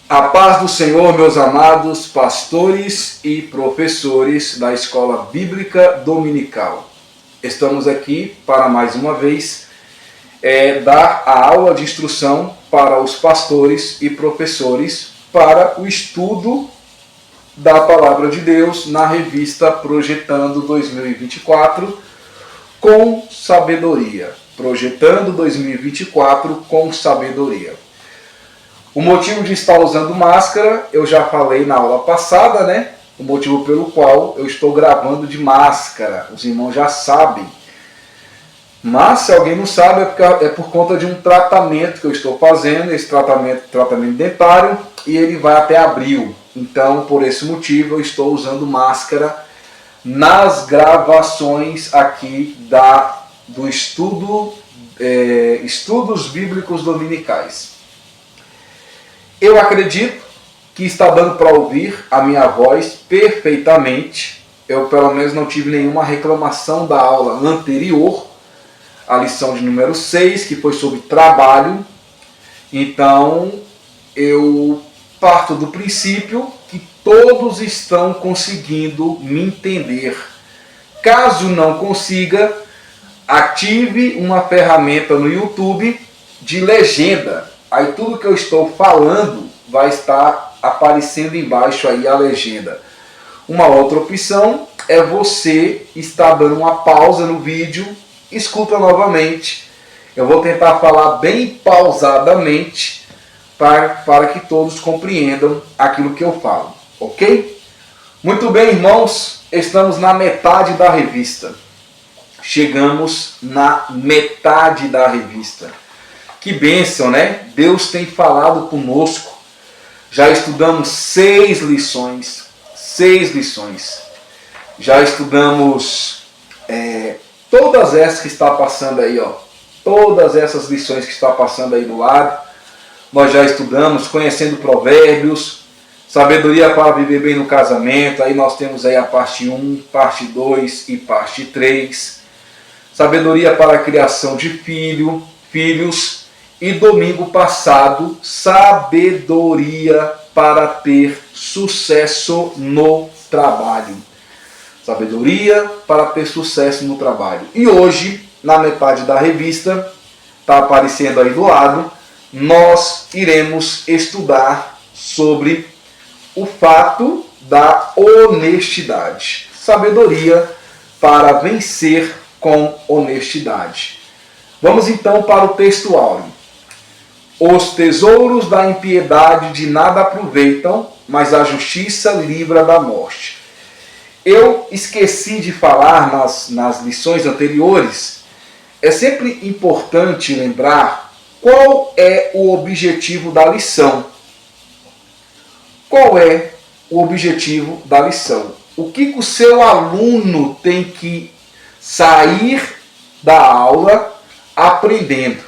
A paz do Senhor, meus amados pastores e professores da Escola Bíblica Dominical. Estamos aqui para mais uma vez dar a aula de instrução para os pastores e professores para o estudo da Palavra de Deus na revista Projetando 2024 com sabedoria. Projetando 2024 com sabedoria. O motivo de estar usando máscara, eu já falei na aula passada, né? O motivo pelo qual eu estou gravando de máscara. Os irmãos já sabem. Mas, se alguém não sabe, é por conta de um tratamento que eu estou fazendo. Esse tratamento dentário, e ele vai até abril. Então, por esse motivo, eu estou usando máscara nas gravações aqui do estudo, Estudos Bíblicos Dominicais. Eu acredito que está dando para ouvir a minha voz perfeitamente. Eu, pelo menos, não tive nenhuma reclamação da aula anterior, a lição de número 6, que foi sobre trabalho. Então, eu parto do princípio que todos estão conseguindo me entender. Caso não consiga, ative uma ferramenta no YouTube de legenda. Aí tudo que eu estou falando vai estar aparecendo embaixo aí a legenda. Uma outra opção é você estar dando uma pausa no vídeo, escuta novamente. Eu vou tentar falar bem pausadamente para que todos compreendam aquilo que eu falo, ok? Muito bem, irmãos, estamos na metade da revista. Chegamos na metade da revista. Que bênção, né? Deus tem falado conosco. Já estudamos 6 lições. 6 lições. Já estudamos todas essas que está passando aí, ó. Todas essas lições que está passando aí do lado. Nós já estudamos conhecendo provérbios, sabedoria para viver bem no casamento. Aí nós temos aí a parte 1, parte 2 e parte 3. Sabedoria para a criação de filhos. E domingo passado, sabedoria para ter sucesso no trabalho. Sabedoria para ter sucesso no trabalho. E hoje, na metade da revista, está aparecendo aí do lado, nós iremos estudar sobre o fato da honestidade. Sabedoria para vencer com honestidade. Vamos então para o texto áureo. Os tesouros da impiedade de nada aproveitam, mas a justiça livra da morte. Eu esqueci de falar nas lições anteriores. É sempre importante lembrar qual é o objetivo da lição. Qual é o objetivo da lição? O que o seu aluno tem que sair da aula aprendendo?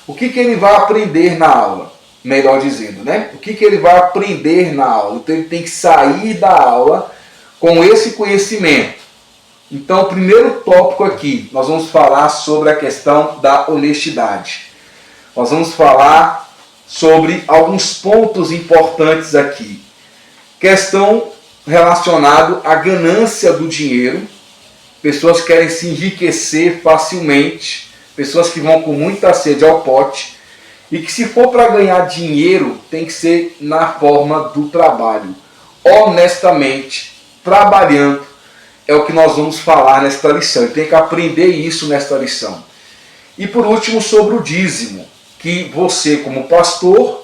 O que ele vai aprender na aula? Melhor dizendo, né? O que ele vai aprender na aula? Então ele tem que sair da aula com esse conhecimento. Então, o primeiro tópico aqui, nós vamos falar sobre a questão da honestidade. Nós vamos falar sobre alguns pontos importantes aqui. Questão relacionada à ganância do dinheiro. Pessoas que querem se enriquecer facilmente. Pessoas que vão com muita sede ao pote. E que, se for para ganhar dinheiro, tem que ser na forma do trabalho. Honestamente, trabalhando, é o que nós vamos falar nesta lição. E tem que aprender isso nesta lição. E por último, sobre o dízimo, que você, como pastor,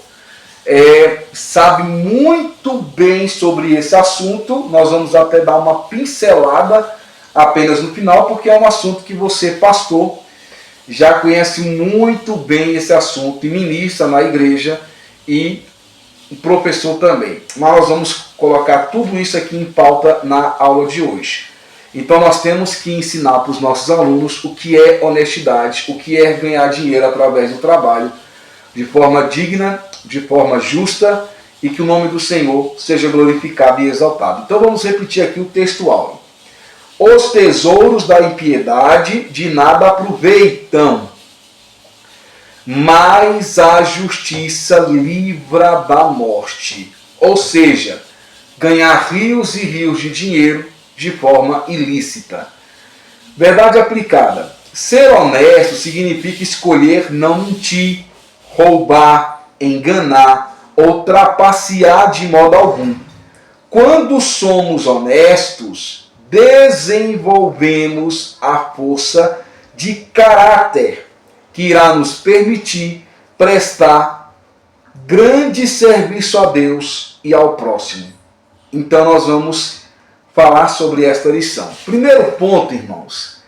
sabe muito bem sobre esse assunto. Nós vamos até dar uma pincelada apenas no final, porque é um assunto que você, pastor, já conhece muito bem esse assunto e ministra na igreja, e o professor também. Mas nós vamos colocar tudo isso aqui em pauta na aula de hoje. Então nós temos que ensinar para os nossos alunos o que é honestidade, o que é ganhar dinheiro através do trabalho, de forma digna, de forma justa, e que o nome do Senhor seja glorificado e exaltado. Então vamos repetir aqui o texto áureo. Os tesouros da impiedade de nada aproveitam. mas a justiça livra da morte. Ou seja, ganhar rios e rios de dinheiro de forma ilícita. Verdade aplicada. Ser honesto significa escolher não mentir, roubar, enganar ou trapacear de modo algum. Quando somos honestos, desenvolvemos a força de caráter que irá nos permitir prestar grande serviço a Deus e ao próximo. Então nós vamos falar sobre esta lição. Primeiro ponto, irmãos,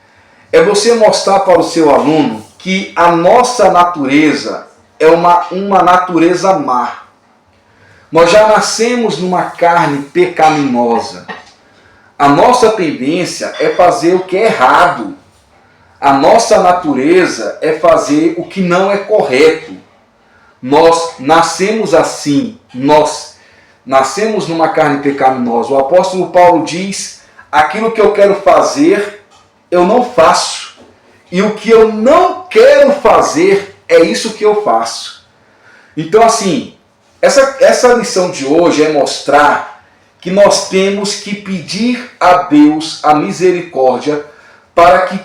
é você mostrar para o seu aluno que a nossa natureza é uma natureza má. Nós já nascemos numa carne pecaminosa. A nossa tendência é fazer o que é errado. A nossa natureza é fazer o que não é correto. Nós nascemos assim, nós nascemos numa carne pecaminosa. O apóstolo Paulo diz, aquilo que eu quero fazer, eu não faço. E o que eu não quero fazer, é isso que eu faço. Então assim, essa lição de hoje é mostrar que nós temos que pedir a Deus a misericórdia para que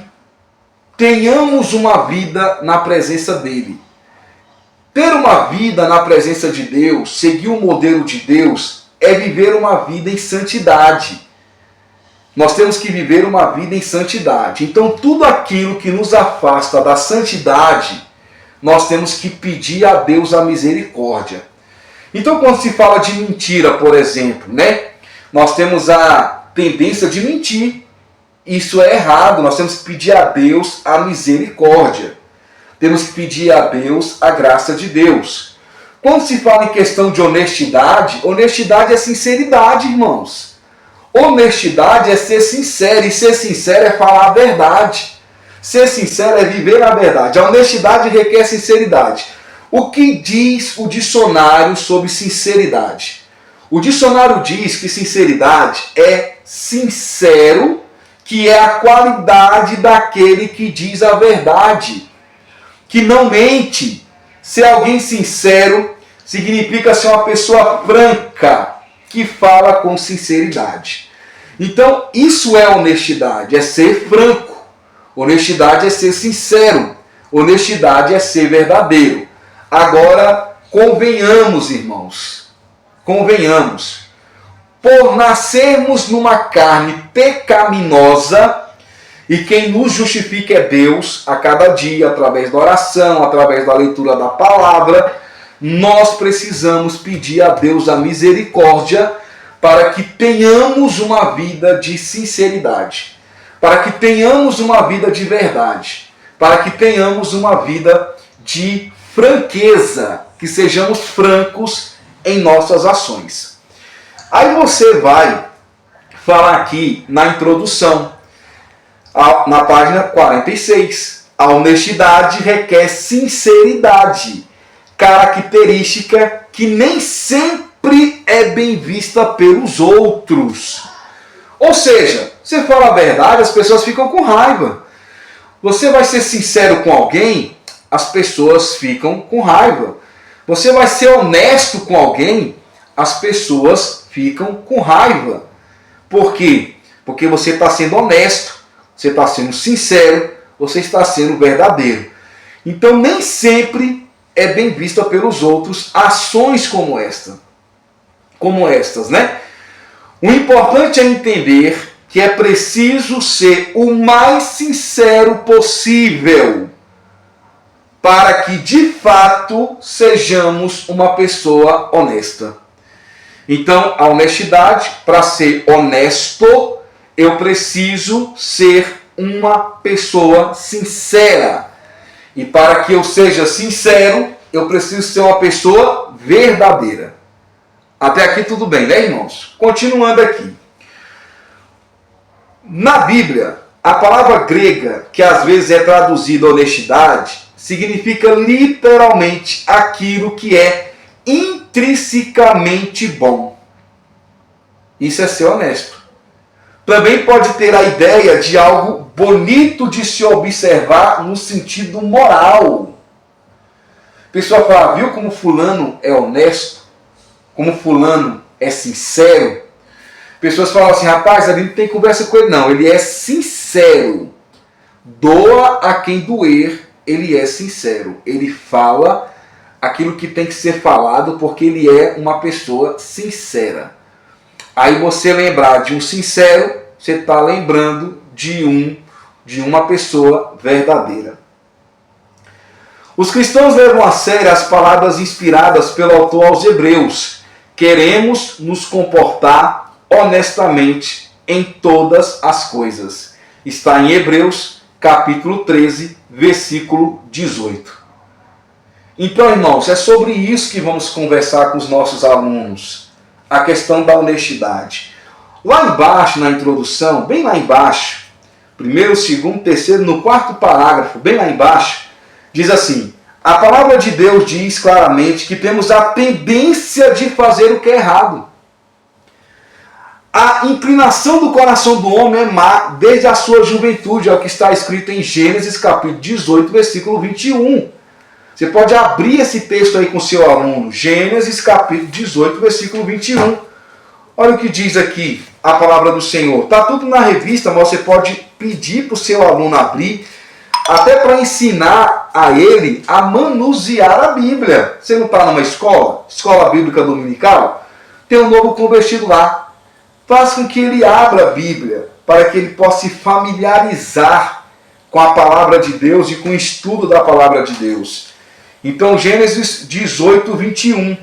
tenhamos uma vida na presença dele. Ter uma vida na presença de Deus, seguir o modelo de Deus, é viver uma vida em santidade. Nós temos que viver uma vida em santidade. Então tudo aquilo que nos afasta da santidade, nós temos que pedir a Deus a misericórdia. Então quando se fala de mentira, por exemplo, nós temos a tendência de mentir. Isso é errado, nós temos que pedir a Deus a misericórdia. Temos que pedir a Deus a graça de Deus. Quando se fala em questão de honestidade, honestidade é sinceridade, irmãos. Honestidade é ser sincero, e ser sincero é falar a verdade. Ser sincero é viver a verdade. A honestidade requer sinceridade. O que diz o dicionário sobre sinceridade? O dicionário diz que sinceridade é sincero, que é a qualidade daquele que diz a verdade, que não mente. Ser alguém sincero significa ser uma pessoa franca, que fala com sinceridade. Então, isso é honestidade, é ser franco. Honestidade é ser sincero. Honestidade é ser verdadeiro. Agora, convenhamos, irmãos, convenhamos. Por nascermos numa carne pecaminosa, e quem nos justifica é Deus, a cada dia, através da oração, através da leitura da palavra, nós precisamos pedir a Deus a misericórdia para que tenhamos uma vida de sinceridade, para que tenhamos uma vida de verdade, para que tenhamos uma vida de franqueza, que sejamos francos em nossas ações. Aí você vai falar aqui na introdução, na página 46. A honestidade requer sinceridade, característica que nem sempre é bem vista pelos outros. Ou seja, você fala a verdade, as pessoas ficam com raiva. Você vai ser sincero com alguém, as pessoas ficam com raiva. Você vai ser honesto com alguém, as pessoas ficam com raiva. Por quê? Porque você está sendo honesto, você está sendo sincero, você está sendo verdadeiro. Então nem sempre é bem vista pelos outros ações como estas, O importante é entender que é preciso ser o mais sincero possível para que de fato sejamos uma pessoa honesta. Então, a honestidade, para ser honesto, eu preciso ser uma pessoa sincera. E para que eu seja sincero, eu preciso ser uma pessoa verdadeira. Até aqui tudo bem, né, irmãos? Continuando aqui. Na Bíblia, a palavra grega, que às vezes é traduzida honestidade, significa literalmente aquilo que é intrinsecamente bom. Isso é ser honesto. Também pode ter a ideia de algo bonito de se observar no sentido moral. A pessoa fala, viu como fulano é honesto? Como fulano é sincero? Pessoas falam assim, rapaz, ali não tem conversa com ele não, ele é sincero. Doa a quem doer, ele é sincero. Ele fala aquilo que tem que ser falado porque ele é uma pessoa sincera. Aí você lembrar de um sincero, você está lembrando de uma pessoa verdadeira. Os cristãos levam a sério as palavras inspiradas pelo autor aos Hebreus. Queremos nos comportar honestamente em todas as coisas. Está em Hebreus, capítulo 13, versículo 18. Então, irmãos, é sobre isso que vamos conversar com os nossos alunos. A questão da honestidade. Lá embaixo, na introdução, bem lá embaixo, primeiro, segundo, terceiro, no quarto parágrafo, bem lá embaixo, diz assim, a palavra de Deus diz claramente que temos a tendência de fazer o que é errado. A inclinação do coração do homem é má desde a sua juventude, é o que está escrito em Gênesis capítulo 18, versículo 21. Você pode abrir esse texto aí com seu aluno, Gênesis capítulo 18, versículo 21. Olha o que diz aqui a palavra do Senhor. Está tudo na revista, mas você pode pedir para o seu aluno abrir, até para ensinar a ele a manusear a Bíblia. Você não está numa escola bíblica dominical? Tem um novo convertido lá. Faz com que ele abra a Bíblia, para que ele possa se familiarizar com a palavra de Deus e com o estudo da palavra de Deus. Então, Gênesis 18, 21.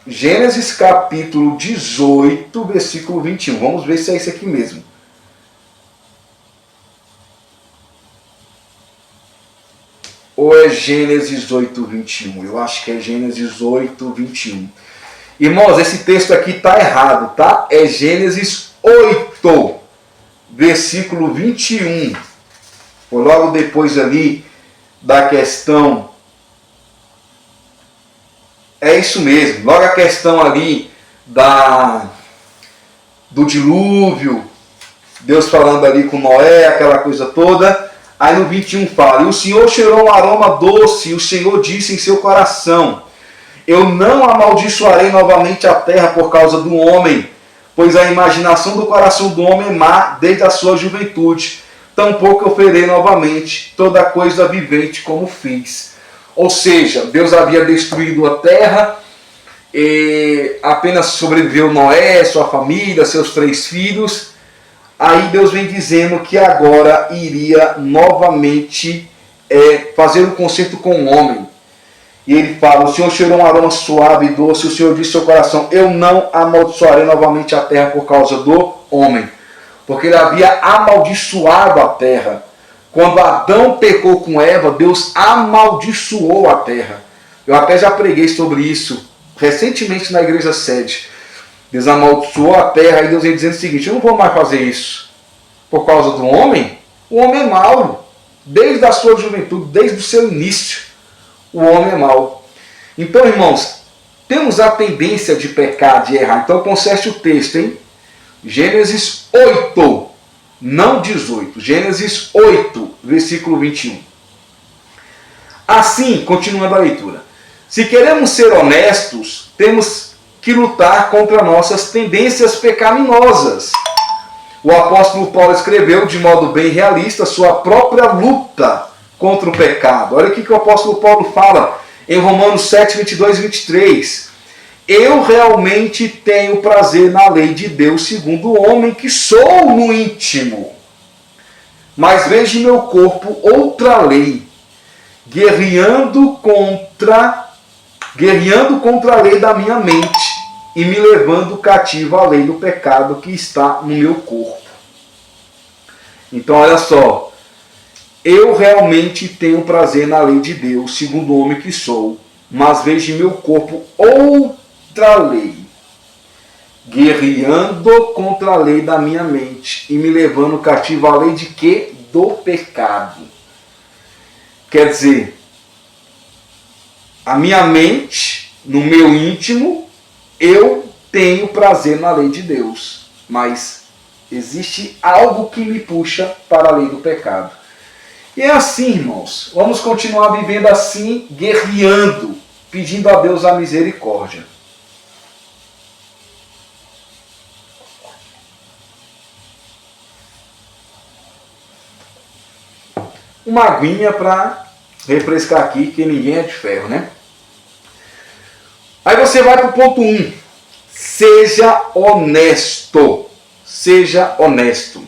Gênesis capítulo 18, versículo 21. Vamos ver se é isso aqui mesmo. Ou é Gênesis 8, 21? Eu acho que é Gênesis 8, 21. Irmãos, esse texto aqui está errado, tá? É Gênesis 8, versículo 21. Foi logo depois ali da questão. É isso mesmo. Logo a questão ali do dilúvio. Deus falando ali com Noé, aquela coisa toda. Aí no 21 fala, e o Senhor cheirou um aroma doce, e o Senhor disse em seu coração, eu não amaldiçoarei novamente a terra por causa do homem, pois a imaginação do coração do homem é má desde a sua juventude. Tampouco eu ferei novamente toda coisa vivente como fiz. Ou seja, Deus havia destruído a terra, e apenas sobreviveu Noé, sua família, seus 3 filhos. Aí Deus vem dizendo que agora iria novamente fazer um concerto com o homem. E ele fala, o Senhor cheirou um aroma suave e doce, o Senhor disse ao seu coração, eu não amaldiçoarei novamente a terra por causa do homem. Porque ele havia amaldiçoado a terra. Quando Adão pecou com Eva, Deus amaldiçoou a terra. Eu até já preguei sobre isso recentemente na igreja sede. Deus amaldiçoou a terra e Deus vem dizendo o seguinte, eu não vou mais fazer isso. Por causa do homem? O homem é mau. Desde a sua juventude, desde o seu início. O homem é mau. Então, irmãos, temos a tendência de pecar, de errar. Então, conserte o texto, hein? Gênesis 8, não 18. Gênesis 8, versículo 21. Assim, continuando a leitura. Se queremos ser honestos, temos que lutar contra nossas tendências pecaminosas. O apóstolo Paulo escreveu de modo bem realista sua própria luta contra o pecado. Olha o que o apóstolo Paulo fala em Romanos 7, 22 e 23. Eu realmente tenho prazer na lei de Deus segundo o homem que sou no íntimo. Mas vejo em meu corpo outra lei, guerreando contra a lei da minha mente e me levando cativo à lei do pecado que está no meu corpo. Então olha só. Eu realmente tenho prazer na lei de Deus, segundo o homem que sou, mas vejo em meu corpo outra lei, guerreando contra a lei da minha mente e me levando cativo à lei de quê? Do pecado. Quer dizer, a minha mente, no meu íntimo, eu tenho prazer na lei de Deus, mas existe algo que me puxa para a lei do pecado. E é assim, irmãos, vamos continuar vivendo assim, guerreando, pedindo a Deus a misericórdia. Uma aguinha para refrescar aqui, que ninguém é de ferro, né? Aí você vai para o ponto 1. Seja honesto. Seja honesto.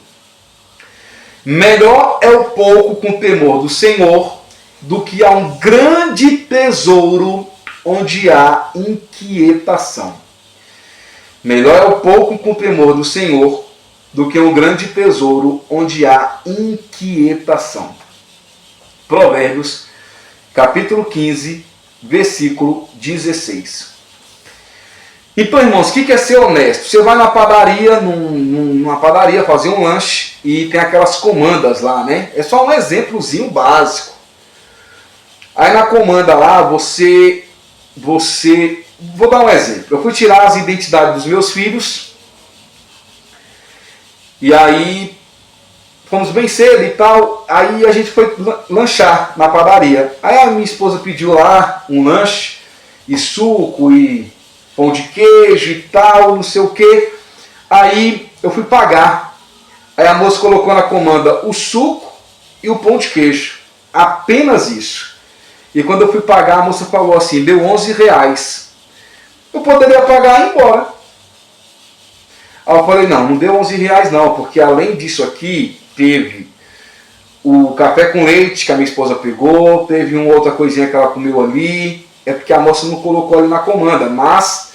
Melhor é o pouco com temor do Senhor do que há um grande tesouro onde há inquietação. Melhor é o pouco com temor do Senhor do que um grande tesouro onde há inquietação. Provérbios, capítulo 15, versículo 16. Então, irmãos, o que é ser honesto? Você vai na padaria, numa padaria fazer um lanche e tem aquelas comandas lá, né? É só um exemplozinho básico. Aí na comanda lá, você... Vou dar um exemplo. Eu fui tirar as identidades dos meus filhos e aí fomos bem cedo e tal, aí a gente foi lanchar na padaria. Aí a minha esposa pediu lá um lanche, e suco, e pão de queijo e tal, não sei o que. Aí eu fui pagar. Aí a moça colocou na comanda o suco e o pão de queijo. Apenas isso. E quando eu fui pagar, a moça falou assim, deu R$11. Eu poderia pagar e ir embora. Aí eu falei, não deu R$11 não, porque além disso aqui, teve o café com leite que a minha esposa pegou, teve uma outra coisinha que ela comeu ali, é porque a moça não colocou ali na comanda, mas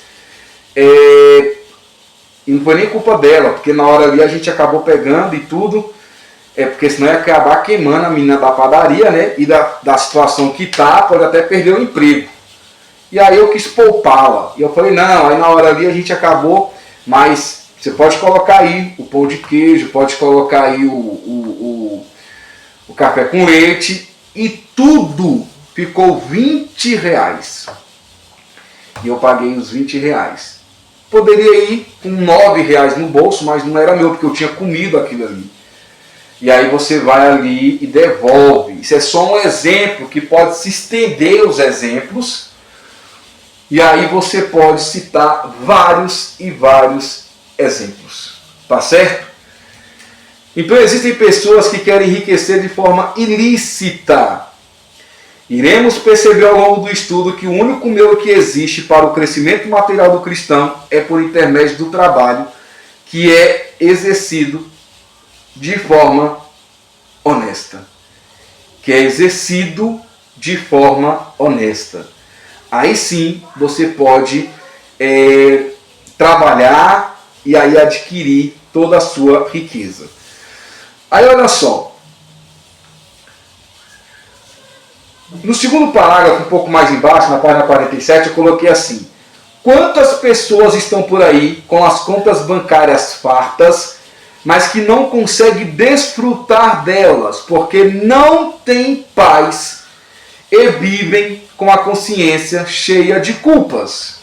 não foi nem culpa dela, porque na hora ali a gente acabou pegando e tudo, porque senão ia acabar queimando a menina da padaria, né, e da situação que tá, pode até perder o emprego. E aí eu quis poupá-la, e eu falei, não, aí na hora ali a gente acabou, mas... Você pode colocar aí o pão de queijo, pode colocar aí o café com leite e tudo ficou R$20. E eu paguei os R$20. Poderia ir com R$9 no bolso, mas não era meu, porque eu tinha comido aquilo ali. E aí você vai ali e devolve. Isso é só um exemplo que pode se estender os exemplos. E aí você pode citar vários e vários exemplos, tá certo? Então existem pessoas que querem enriquecer de forma ilícita. Iremos perceber ao longo do estudo que o único meio que existe para o crescimento material do cristão é por intermédio do trabalho que é exercido de forma honesta. Que é exercido de forma honesta. Aí sim você pode trabalhar e aí adquirir toda a sua riqueza. Aí olha só. No segundo parágrafo, um pouco mais embaixo, na página 47, eu coloquei assim. Quantas pessoas estão por aí com as contas bancárias fartas, mas que não conseguem desfrutar delas, porque não têm paz e vivem com a consciência cheia de culpas?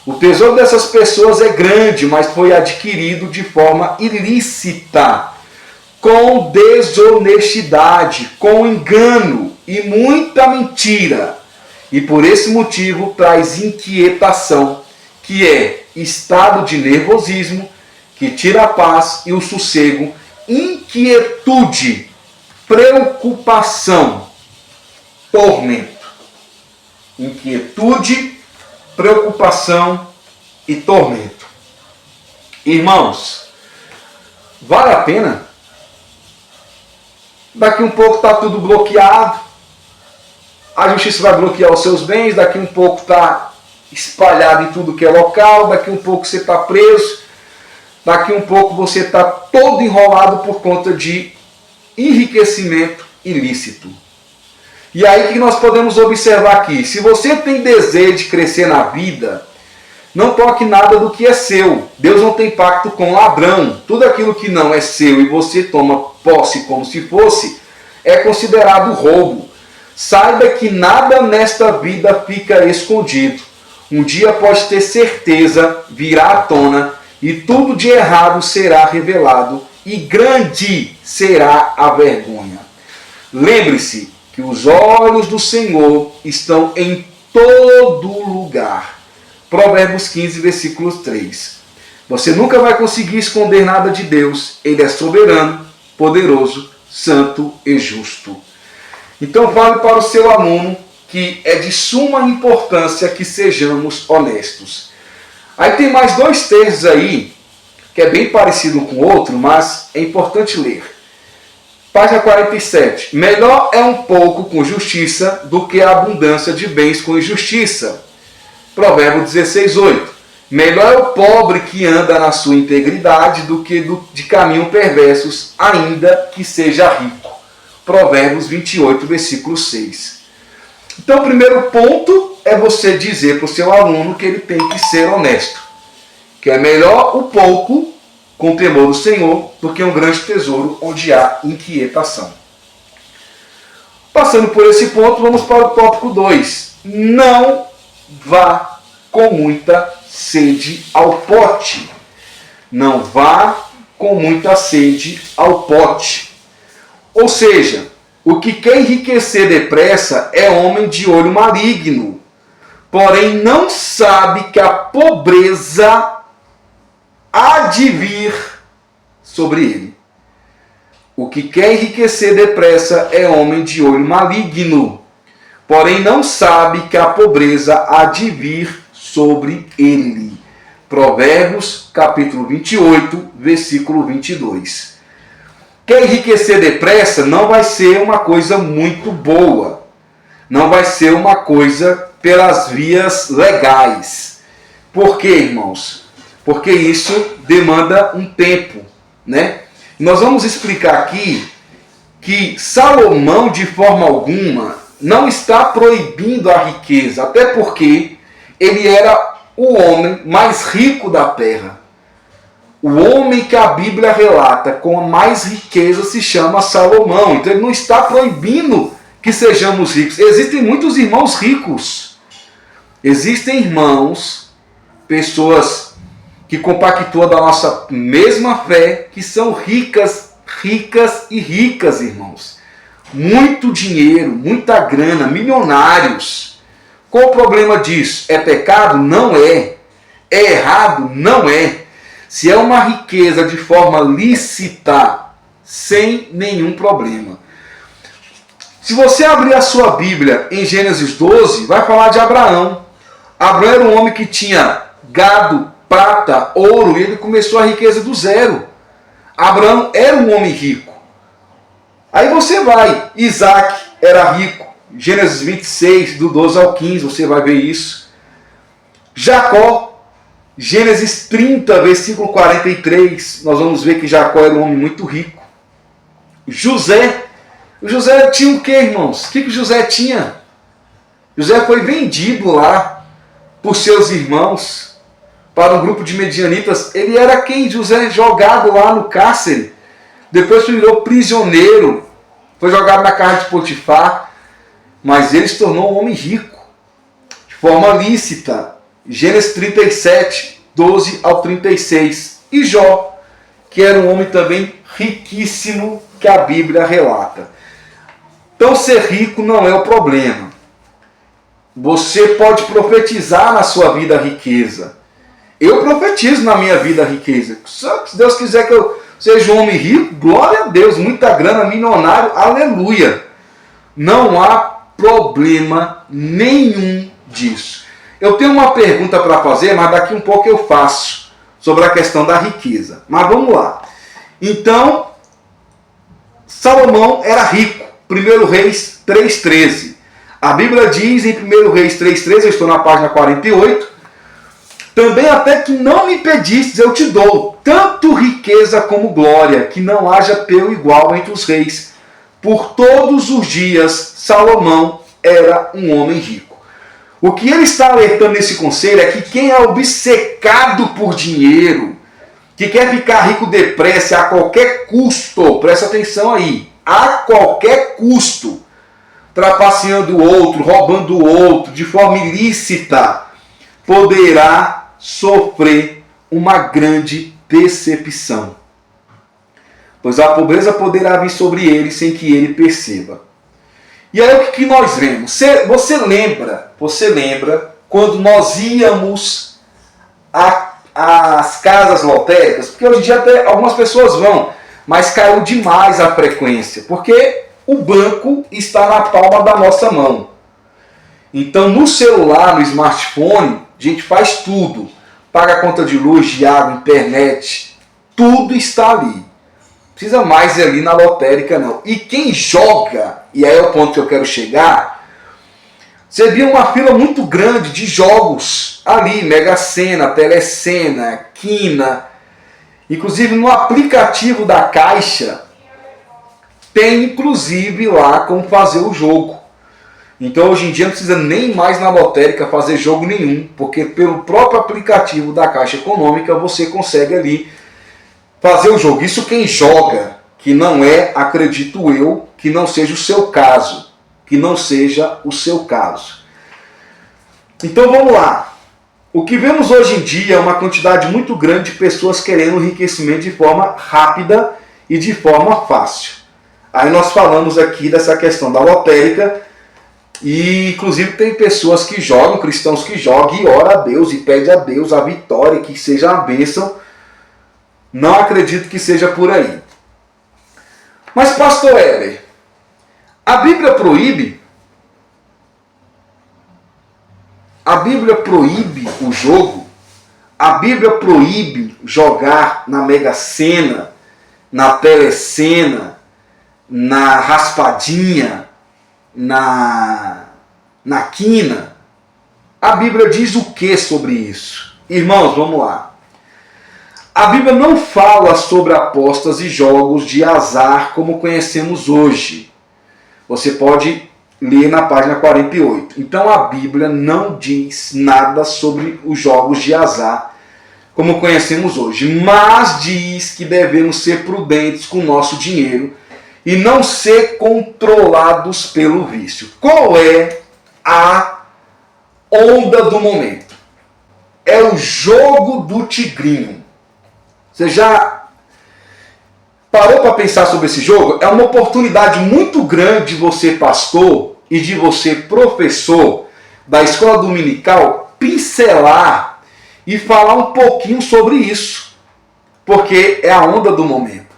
O tesouro dessas pessoas é grande, mas foi adquirido de forma ilícita, com desonestidade, com engano e muita mentira. E por esse motivo traz inquietação, que é estado de nervosismo, que tira a paz e o sossego, inquietude, preocupação, tormento. Inquietude, preocupação e tormento. Irmãos, vale a pena? Daqui um pouco está tudo bloqueado, a justiça vai bloquear os seus bens, daqui um pouco está espalhado em tudo que é local, daqui um pouco você está preso, daqui um pouco você está todo enrolado por conta de enriquecimento ilícito. E aí o que nós podemos observar aqui? Se você tem desejo de crescer na vida, não toque nada do que é seu. Deus não tem pacto com ladrão. Tudo aquilo que não é seu e você toma posse como se fosse, é considerado roubo. Saiba que nada nesta vida fica escondido. Um dia pode ter certeza, virá à tona, e tudo de errado será revelado, e grande será a vergonha. Lembre-se que os olhos do Senhor estão em todo lugar. Provérbios 15, versículo 3. Você nunca vai conseguir esconder nada de Deus. Ele é soberano, poderoso, santo e justo. Então fale para o seu aluno que é de suma importância que sejamos honestos. Aí tem mais 2 textos aí, que é bem parecido com o outro, mas é importante ler. Página 47. Melhor é um pouco com justiça do que a abundância de bens com injustiça. Provérbio 16, 8. Melhor é o pobre que anda na sua integridade do que de caminho perversos, ainda que seja rico. Provérbios 28, versículo 6. Então, o primeiro ponto é você dizer para o seu aluno que ele tem que ser honesto. Que é melhor o pouco com temor do Senhor do que um grande tesouro onde há inquietação. Passando por esse ponto, vamos para o tópico 2. Não vá com muita sede ao pote. Não vá com muita sede ao pote. Ou seja, o que quer enriquecer depressa é homem de olho maligno, porém não sabe que a pobreza há de vir sobre ele. O que quer enriquecer depressa é homem de olho maligno, porém não sabe que a pobreza há de vir sobre ele. Provérbios, capítulo 28, versículo 22. Quer enriquecer depressa não vai ser uma coisa muito boa. Não vai ser uma coisa pelas vias legais. Por quê, irmãos? Porque isso demanda um tempo, né? Nós vamos explicar aqui que Salomão, de forma alguma, não está proibindo a riqueza, até porque ele era o homem mais rico da terra. O homem que a Bíblia relata com mais riqueza se chama Salomão. Então ele não está proibindo que sejamos ricos. Existem muitos irmãos ricos. Existem irmãos, pessoas que compactuam da nossa mesma fé, que são ricas, irmãos. Muito dinheiro, muita grana, milionários. Qual o problema disso? É pecado? Não é. É errado? Não é. Se é uma riqueza de forma lícita, sem nenhum problema. Se você abrir a sua Bíblia em Gênesis 12, vai falar de Abraão. Abraão era um homem que tinha gado, prata, ouro, e ele começou a riqueza do zero. Abraão era um homem rico. Aí você vai, Isaac era rico. Gênesis 26, do 12 ao 15, você vai ver isso. Jacó, Gênesis 30, versículo 43, nós vamos ver que Jacó era um homem muito rico. José, o José tinha o que, irmãos? O que José tinha? José foi vendido lá por seus irmãos para um grupo de medianitas. Ele era quem? José, jogado lá no cárcere. Depois virou prisioneiro, foi jogado na casa de Potifar, mas ele se tornou um homem rico, de forma lícita. Gênesis 37, 12 ao 36. E Jó, que era um homem também riquíssimo, que a Bíblia relata. Então ser rico não é o problema. Você pode profetizar na sua vida a riqueza. Eu profetizo na minha vida a riqueza. Só que se Deus quiser que eu seja um homem rico, glória a Deus, muita grana, milionário, aleluia. Não há problema nenhum disso. Eu tenho uma pergunta para fazer, mas daqui um pouco eu faço, sobre a questão da riqueza. Mas vamos lá. Então, Salomão era rico. 1 Reis 3,13. A Bíblia diz em 1 Reis 3,13, eu estou na página 48, também até que não me pedistes, eu te dou, tanto riqueza como glória, que não haja teu igual entre os reis. Por todos os dias, Salomão era um homem rico. O que ele está alertando nesse conselho é que quem é obcecado por dinheiro, que quer ficar rico depressa a qualquer custo, presta atenção aí, a qualquer custo, trapaceando o outro, roubando o outro, de forma ilícita, poderá sofrer uma grande decepção. pois a pobreza poderá vir sobre ele sem que ele perceba. E aí o que nós vemos? Você lembra quando nós íamos às casas lotéricas? Porque hoje em dia até algumas pessoas vão, mas caiu demais a frequência, porque o banco está na palma da nossa mão. Então no celular, no smartphone, a gente faz tudo. Paga a conta de luz, de água, internet, tudo está ali. Precisa mais ir ali na lotérica não. E quem joga, e aí é o ponto que eu quero chegar, você via uma fila muito grande de jogos ali, Mega Sena, Telecena, Quina. Inclusive no aplicativo da Caixa, tem inclusive lá como fazer o jogo. Então hoje em dia não precisa nem mais na lotérica fazer jogo nenhum, porque pelo próprio aplicativo da Caixa Econômica você consegue ali fazer o jogo. Isso quem joga, que não é, acredito eu, que não seja o seu caso. Que não seja o seu caso. Então vamos lá. O que vemos hoje em dia é uma quantidade muito grande de pessoas querendo enriquecimento de forma rápida e de forma fácil. Aí nós falamos aqui dessa questão da lotérica e inclusive tem pessoas que jogam, cristãos que jogam e ora a Deus e pede a Deus a vitória, que seja a bênção. Não acredito que seja por aí. Mas pastor Heber, a Bíblia proíbe? A Bíblia proíbe o jogo? A Bíblia proíbe jogar na Mega Sena, na Telecena, na Raspadinha, na Quina? A Bíblia diz o que sobre isso? Irmãos, vamos lá. A Bíblia não fala sobre apostas e jogos de azar como conhecemos hoje. Você pode ler na página 48. Então a Bíblia não diz nada sobre os jogos de azar como conhecemos hoje, mas diz que devemos ser prudentes com o nosso dinheiro e não ser controlados pelo vício. Qual é a onda do momento? É o jogo do tigrinho. Você já parou para pensar sobre esse jogo? É uma oportunidade muito grande de você, pastor, e de você, professor da escola dominical, pincelar e falar um pouquinho sobre isso. Porque é a onda do momento.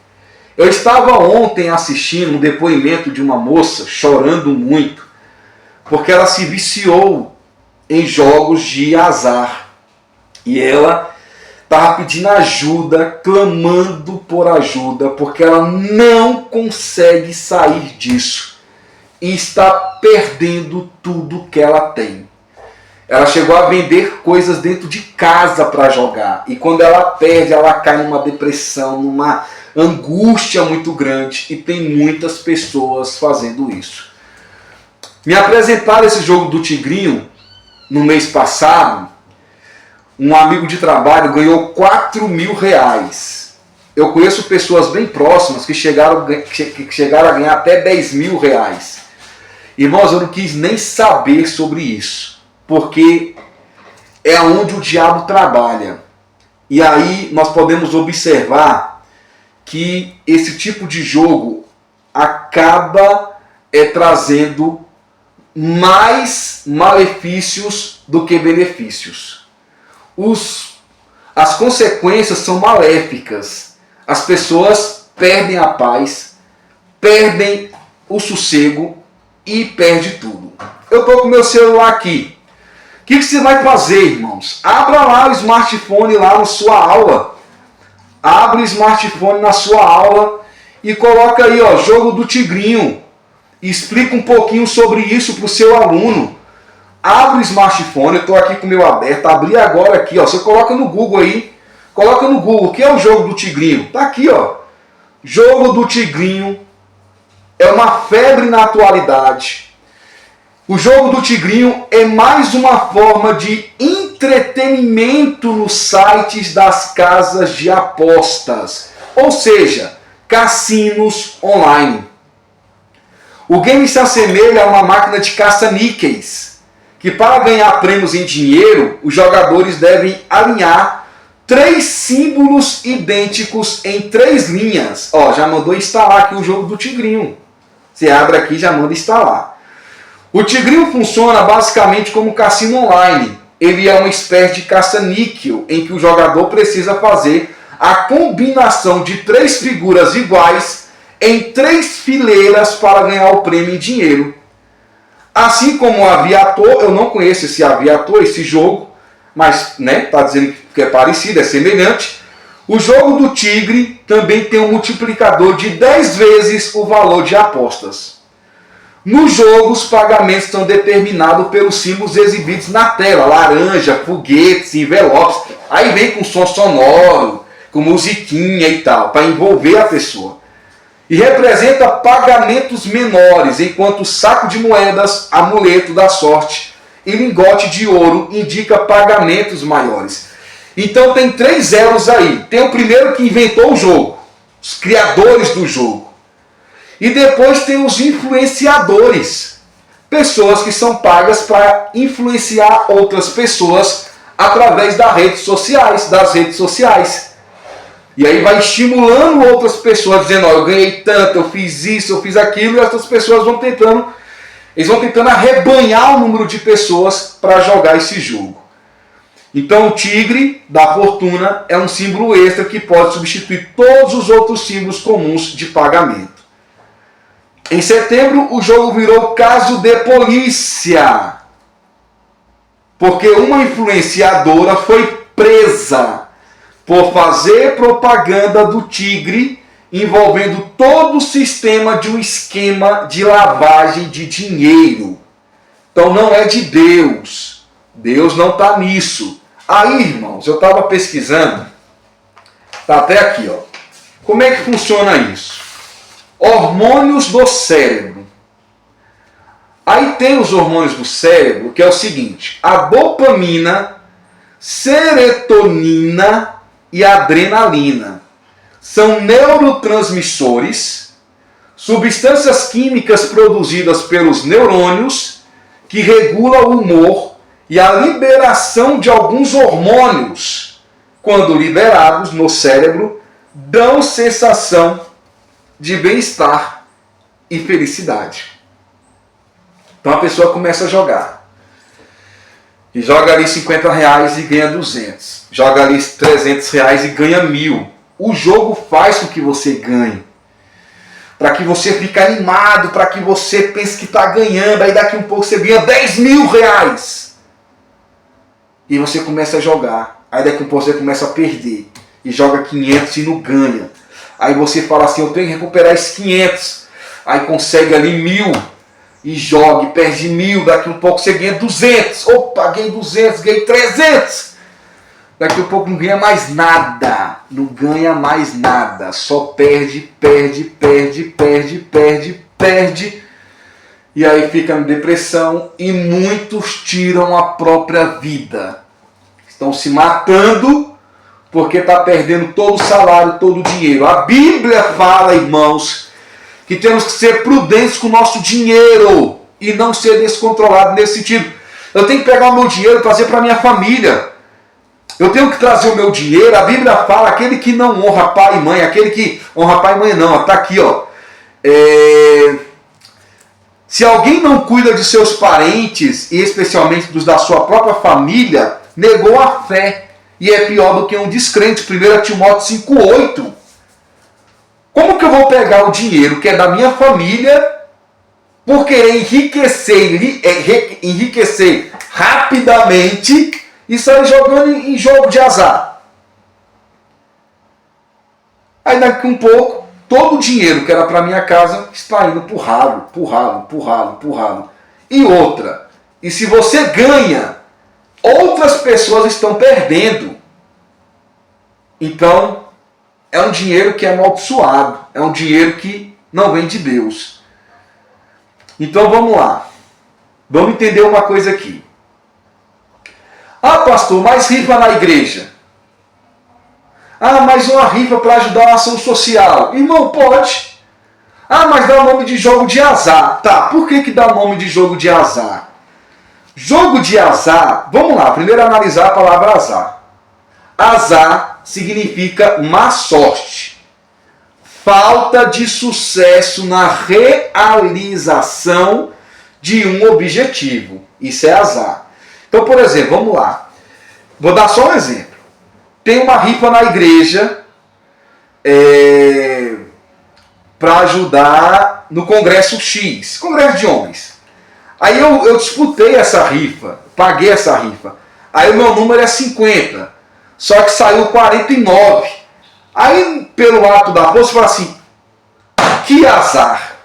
Eu estava ontem assistindo um depoimento de uma moça chorando muito, porque ela se viciou em jogos de azar. E ela estava pedindo ajuda, clamando por ajuda, porque ela não consegue sair disso. E está perdendo tudo que ela tem. Ela chegou a vender coisas dentro de casa para jogar. E quando ela perde, ela cai numa depressão, numa angústia muito grande. E tem muitas pessoas fazendo isso. Me apresentaram esse jogo do Tigrinho no mês passado. Um amigo de trabalho ganhou R$4.000. Eu conheço pessoas bem próximas que chegaram a ganhar até R$10.000. Irmãos, eu não quis nem saber sobre isso, porque é onde o diabo trabalha. E aí nós podemos observar que esse tipo de jogo acaba trazendo mais malefícios do que benefícios. As consequências são maléficas. As pessoas perdem a paz, perdem o sossego e perdem tudo. Eu estou com o meu celular aqui. O que você vai fazer, irmãos? Abra lá o smartphone lá na sua aula. Abre o smartphone na sua aula e coloca aí, ó, jogo do Tigrinho. Explica um pouquinho sobre isso para o seu aluno. Abre o smartphone, eu estou aqui com o meu aberto, abri agora aqui, ó. Você coloca no Google aí, coloca no Google, o que é o jogo do Tigrinho? Tá aqui, ó. Jogo do Tigrinho é uma febre na atualidade. O jogo do Tigrinho é mais uma forma de entretenimento nos sites das casas de apostas, ou seja, cassinos online. O game se assemelha a uma máquina de caça-níqueis, que para ganhar prêmios em dinheiro, os jogadores devem alinhar 3 símbolos idênticos em 3 linhas. Ó, já mandou instalar aqui o jogo do Tigrinho. Você abre aqui e já manda instalar. O Tigrinho funciona basicamente como um cassino online. Ele é uma espécie de caça-níquel em que o jogador precisa fazer a combinação de 3 figuras iguais em 3 fileiras para ganhar o prêmio em dinheiro. Assim como o Aviator, eu não conheço esse Aviator, esse jogo, mas tá dizendo que é parecido, é semelhante. O jogo do Tigre também tem um multiplicador de 10 vezes o valor de apostas. No jogo, os pagamentos são determinados pelos símbolos exibidos na tela, laranja, foguetes, envelopes. Aí vem com som sonoro, com musiquinha e tal, para envolver a pessoa. E representa pagamentos menores, enquanto o saco de moedas, amuleto da sorte e lingote de ouro indica pagamentos maiores. Então tem 3 zeros aí. Tem o primeiro que inventou o jogo, os criadores do jogo. E depois tem os influenciadores, pessoas que são pagas para influenciar outras pessoas através das redes sociais. E aí vai estimulando outras pessoas, dizendo, ó, eu ganhei tanto, eu fiz isso, eu fiz aquilo, e essas pessoas vão tentando arrebanhar o número de pessoas para jogar esse jogo. Então o tigre da fortuna é um símbolo extra que pode substituir todos os outros símbolos comuns de pagamento. Em setembro, o jogo virou caso de polícia, porque uma influenciadora foi presa por fazer propaganda do tigre envolvendo todo o sistema de um esquema de lavagem de dinheiro. Então não é de Deus. Deus não está nisso. Aí, irmãos, eu estava pesquisando, está até aqui, ó. Como é que funciona isso? Hormônios do cérebro. Aí tem os hormônios do cérebro, que é o seguinte: a dopamina, serotonina e adrenalina são neurotransmissores, substâncias químicas produzidas pelos neurônios que regulam o humor e a liberação de alguns hormônios, quando liberados no cérebro, dão sensação de bem-estar e felicidade. Então a pessoa começa a jogar. E joga ali R$50 e ganha 200. Joga ali R$300 e ganha 1.000. O jogo faz com que você ganhe. Para que você fique animado, para que você pense que está ganhando. Aí daqui um pouco você ganha R$10.000. E você começa a jogar. Aí daqui um pouco você começa a perder. E joga 500 e não ganha. Aí você fala assim, eu tenho que recuperar esses 500. Aí consegue ali 1.000. E joga e perde 1.000. Daqui um pouco você ganha 200. Opa, ganhei 200, ganhei 300. Daqui a pouco não ganha mais nada. Não ganha mais nada. Só perde. E aí fica na depressão. E muitos tiram a própria vida. Estão se matando porque está perdendo todo o salário, todo o dinheiro. A Bíblia fala, irmãos, que temos que ser prudentes com o nosso dinheiro e não ser descontrolado nesse sentido. Eu tenho que pegar o meu dinheiro e trazer para a minha família. Eu tenho que trazer o meu dinheiro. A Bíblia fala, aquele que não honra pai e mãe, aquele que honra pai e mãe não, está aqui, ó. Se alguém não cuida de seus parentes, e especialmente dos da sua própria família, negou a fé e é pior do que um descrente. 1 Timóteo 5,8. Como que eu vou pegar o dinheiro que é da minha família por querer enriquecer rapidamente e sair jogando em jogo de azar? Aí daqui um pouco, todo o dinheiro que era para minha casa está indo pro ralo. E outra, e se você ganha, outras pessoas estão perdendo. Então, é um dinheiro que é amaldiçoado. É um dinheiro que não vem de Deus. Então vamos lá. Vamos entender uma coisa aqui. Ah, pastor, mais rifa na igreja. Ah, mais uma rifa para ajudar a ação social. Irmão, pode. Ah, mas dá o nome de jogo de azar. Tá, por que dá o nome de jogo de azar? Jogo de azar, vamos lá, primeiro analisar a palavra azar. Azar significa má sorte, falta de sucesso na realização de um objetivo. Isso é azar. Então, por exemplo, vamos lá. Vou dar só um exemplo. Tem uma rifa na igreja para ajudar no Congresso X, Congresso de Homens. Aí eu disputei essa rifa, paguei essa rifa. Aí o meu número é 50, só que saiu 49. Aí, pelo ato da força, eu falo assim, que azar.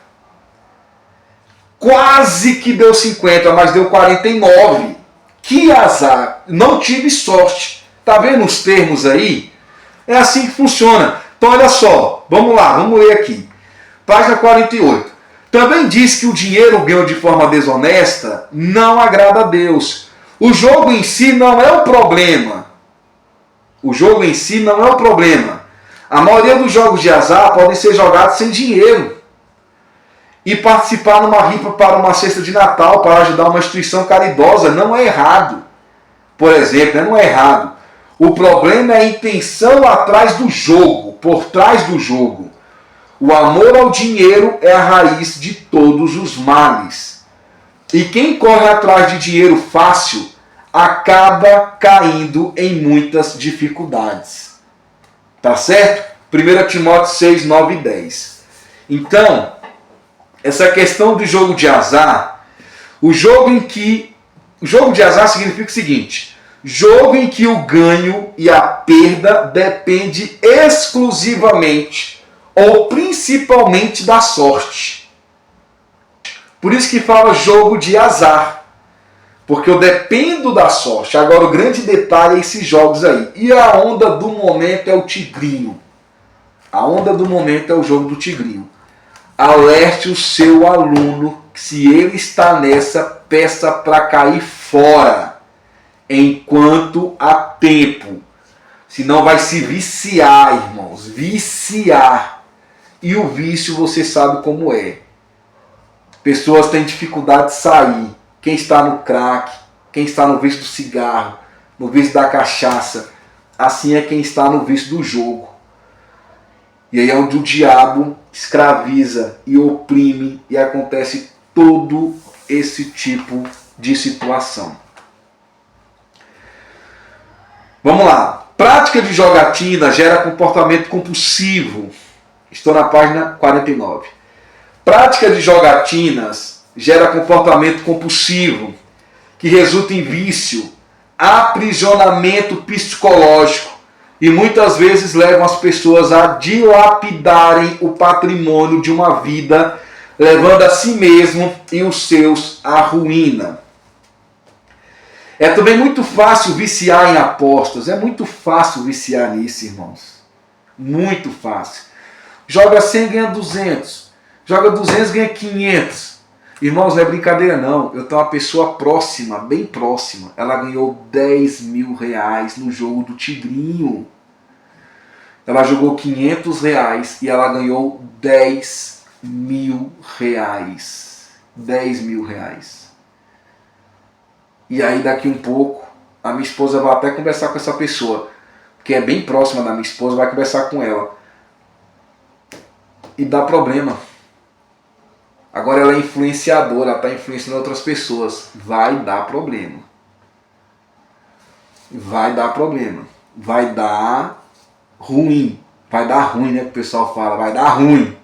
Quase que deu 50, mas deu 49. Que azar. Não tive sorte. Tá vendo os termos aí? É assim que funciona. Então olha só, vamos lá, vamos ler aqui. Página 48. Também diz que o dinheiro ganho de forma desonesta não agrada a Deus. O jogo em si não é o problema. O jogo em si não é o problema. A maioria dos jogos de azar podem ser jogados sem dinheiro. E participar numa rifa para uma cesta de Natal, para ajudar uma instituição caridosa, não é errado. Por exemplo, não é errado. O problema é a intenção atrás do jogo, por trás do jogo. O amor ao dinheiro é a raiz de todos os males. E quem corre atrás de dinheiro fácil acaba caindo em muitas dificuldades. Tá certo? 1 Timóteo 6, 9 e 10. Então, essa questão do jogo de azar, o jogo de azar significa o seguinte: jogo em que o ganho e a perda depende exclusivamente ou principalmente da sorte. Por isso que fala jogo de azar, porque eu dependo da sorte. Agora o grande detalhe é esses jogos aí. E a onda do momento é o tigrinho. A onda do momento é o jogo do tigrinho. Alerte o seu aluno que se ele está nessa, peça para cair fora enquanto há tempo. Senão vai se viciar, irmãos. Viciar. E o vício você sabe como é. Pessoas têm dificuldade de sair. Quem está no crack, quem está no vício do cigarro, no vício da cachaça, assim é quem está no vício do jogo. E aí é onde o diabo escraviza e oprime e acontece todo esse tipo de situação. Vamos lá. Prática de jogatina gera comportamento compulsivo. Estou na página 49. Prática de jogatinas gera comportamento compulsivo, que resulta em vício, aprisionamento psicológico e muitas vezes levam as pessoas a dilapidarem o patrimônio de uma vida, levando a si mesmo e os seus à ruína. É também muito fácil viciar em apostas. É muito fácil viciar nisso, irmãos. Muito fácil. Joga 100, ganha 200. Joga 200, ganha 500. Irmãos, não é brincadeira não. Eu tenho uma pessoa próxima, bem próxima. Ela ganhou 10 mil reais no jogo do Tigrinho. Ela jogou 500 reais e ela ganhou 10 mil reais. 10 mil reais. E aí daqui um pouco, a minha esposa vai até conversar com essa pessoa, que é bem próxima da minha esposa, vai conversar com ela. E dá problema. Agora ela é influenciadora, ela está influenciando outras pessoas. Vai dar problema. Vai dar problema. Vai dar ruim. Vai dar ruim, né? Que o pessoal fala. Vai dar ruim.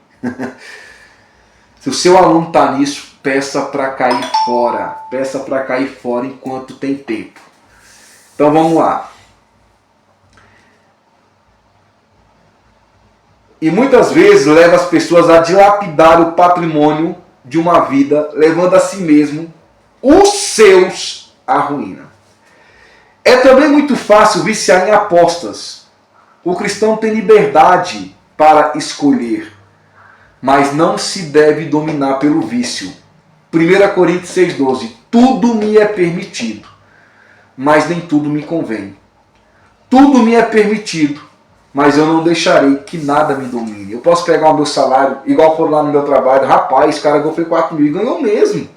Se o seu aluno está nisso, peça para cair fora. Peça para cair fora enquanto tem tempo. Então vamos lá. E muitas vezes leva as pessoas a dilapidar o patrimônio de uma vida, levando a si mesmo os seus à ruína. É também muito fácil viciar em apostas. O cristão tem liberdade para escolher, mas não se deve dominar pelo vício. 1 Coríntios 6,12. Tudo me é permitido, mas nem tudo me convém. Tudo me é permitido, mas eu não deixarei que nada me domine. Eu posso pegar o meu salário, igual foram lá no meu trabalho. Rapaz, o cara ganhou 4 mil e ganhou mesmo.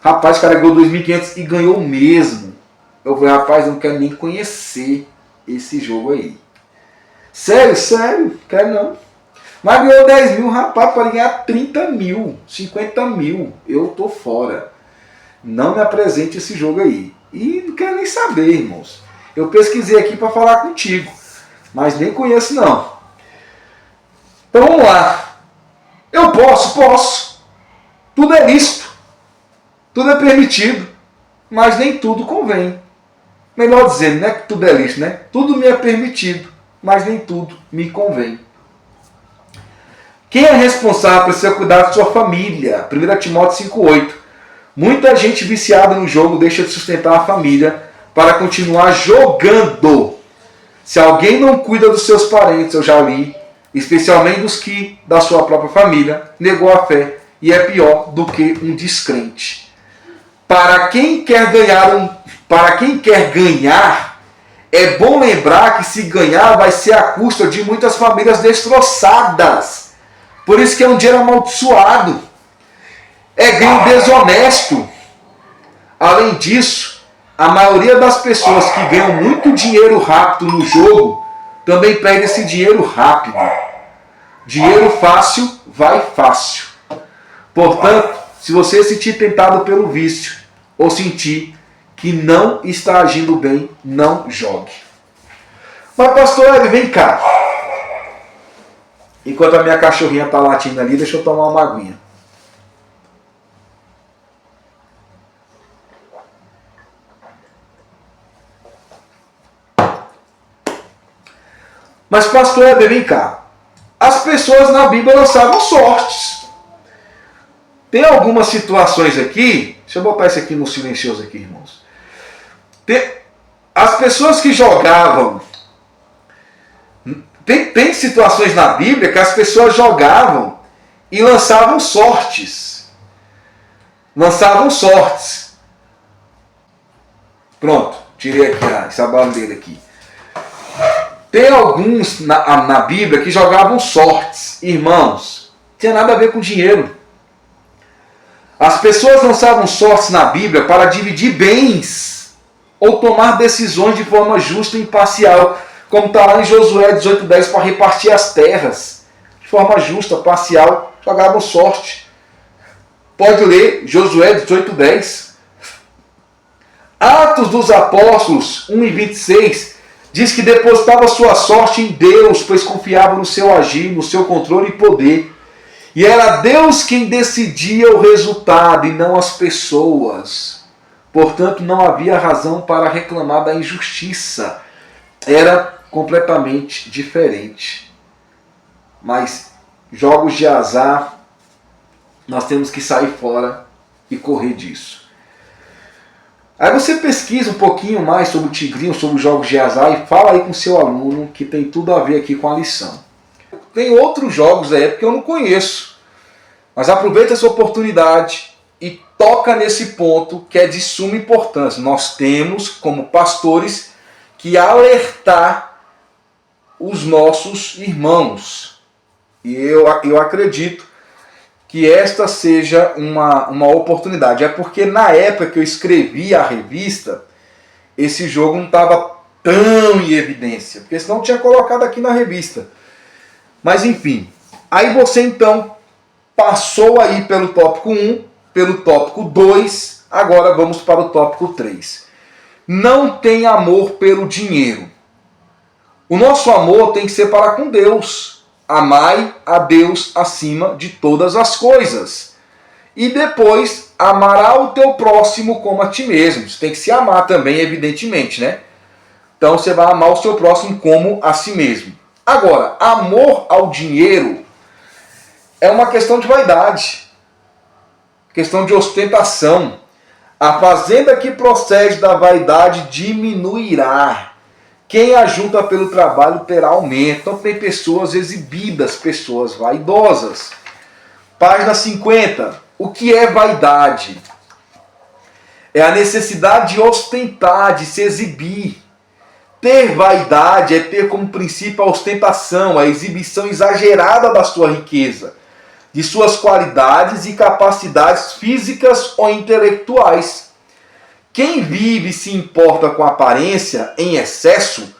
Rapaz, o cara ganhou 2.500 e ganhou mesmo. Eu falei, rapaz, eu não quero nem conhecer. esse jogo aí. Sério, sério, quero não. Mas ganhou 10 mil, rapaz, para ganhar 30 mil, 50 mil, eu tô fora. Não me apresente esse jogo aí. E não quero nem saber, irmãos. Eu pesquisei aqui para falar contigo, mas nem conheço não. Então vamos lá. Eu posso. Tudo é lícito. Tudo é permitido. Mas nem tudo convém. Melhor dizendo, não é que tudo é lícito, né? Tudo me é permitido, mas nem tudo me convém. Quem é responsável precisa cuidar de sua família. 1 Timóteo 5,8. Muita gente viciada no jogo deixa de sustentar a família para continuar jogando. Se alguém não cuida dos seus parentes, eu já li, especialmente dos que da sua própria família, negou a fé e é pior do que um descrente. Para quem quer ganhar, é bom lembrar que se ganhar vai ser à custa de muitas famílias destroçadas. Por isso que é um dinheiro amaldiçoado. É ganho desonesto. Além disso, a maioria das pessoas que ganham muito dinheiro rápido no jogo também perde esse dinheiro rápido. Dinheiro fácil vai fácil. Portanto, se você se sentir tentado pelo vício ou sentir que não está agindo bem, não jogue. Mas pastor Hélio, vem cá. Enquanto a minha cachorrinha está latindo ali, deixa eu tomar uma aguinha. Mas pastor Hélio, vem cá. As pessoas na Bíblia lançavam sortes. Tem algumas situações aqui. Deixa eu botar isso aqui no silencioso aqui, irmãos. As pessoas que jogavam. Tem situações na Bíblia que as pessoas jogavam e lançavam sortes. Lançavam sortes. Pronto, tirei aqui essa bandeira aqui. Tem alguns na Bíblia que jogavam sortes. Irmãos, não tinha nada a ver com dinheiro. As pessoas lançavam sortes na Bíblia para dividir bens ou tomar decisões de forma justa e imparcial, como está lá em Josué 18:10, para repartir as terras de forma justa, parcial, jogavam sorte. Pode ler Josué 18:10. Atos dos Apóstolos 1:26 diz que depositava sua sorte em Deus, pois confiava no seu agir, no seu controle e poder. E era Deus quem decidia o resultado e não as pessoas. Portanto, não havia razão para reclamar da injustiça. Era completamente diferente. Mas jogos de azar, nós temos que sair fora e correr disso. Aí você pesquisa um pouquinho mais sobre o Tigrinho, sobre os jogos de azar e fala aí com seu aluno que tem tudo a ver aqui com a lição. Tem outros jogos da época que eu não conheço. Mas aproveita essa oportunidade e toca nesse ponto que é de suma importância. Nós temos, como pastores, que alertar os nossos irmãos. E eu acredito que esta seja uma oportunidade. É porque na época que eu escrevi a revista, esse jogo não estava tão em evidência. Porque senão eu tinha colocado aqui na revista. Mas enfim, aí você então passou aí pelo tópico 1, pelo tópico 2, agora vamos para o tópico 3. Não tem amor pelo dinheiro. O nosso amor tem que ser para com Deus. Amai a Deus acima de todas as coisas. E depois, amará o teu próximo como a ti mesmo. Você tem que se amar também, evidentemente, né? Então você vai amar o seu próximo como a si mesmo. Agora, amor ao dinheiro é uma questão de vaidade, questão de ostentação. A fazenda que procede da vaidade diminuirá. Quem ajunta pelo trabalho terá aumento. Então tem pessoas exibidas, pessoas vaidosas. Página 50. O que é vaidade? É a necessidade de ostentar, de se exibir. Ter vaidade é ter como princípio a ostentação, a exibição exagerada da sua riqueza, de suas qualidades e capacidades físicas ou intelectuais. Quem vive e se importa com a aparência em excesso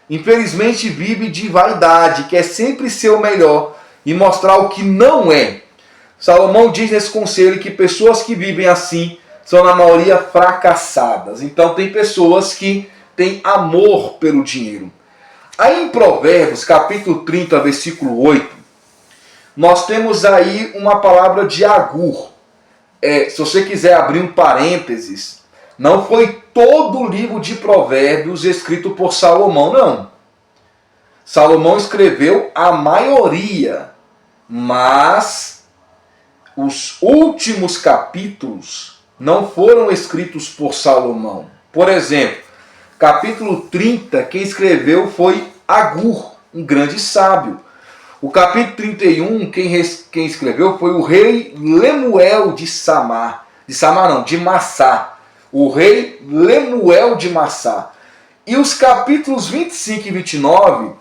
Infelizmente vive de vaidade, quer sempre ser o melhor e mostrar o que não é. Salomão diz nesse conselho que pessoas que vivem assim são na maioria fracassadas. Então tem pessoas que têm amor pelo dinheiro. Aí em Provérbios, capítulo 30, versículo 8, nós temos aí uma palavra de Agur. Se você quiser abrir um parênteses, não foi todo o livro de Provérbios escrito por Salomão, não. Salomão escreveu a maioria, mas os últimos capítulos não foram escritos por Salomão. Por exemplo, capítulo 30, quem escreveu foi Agur, um grande sábio. O capítulo 31, quem escreveu foi o rei Lemuel de Samar. De Massá. O rei Lemuel de Massá. E os capítulos 25 e 29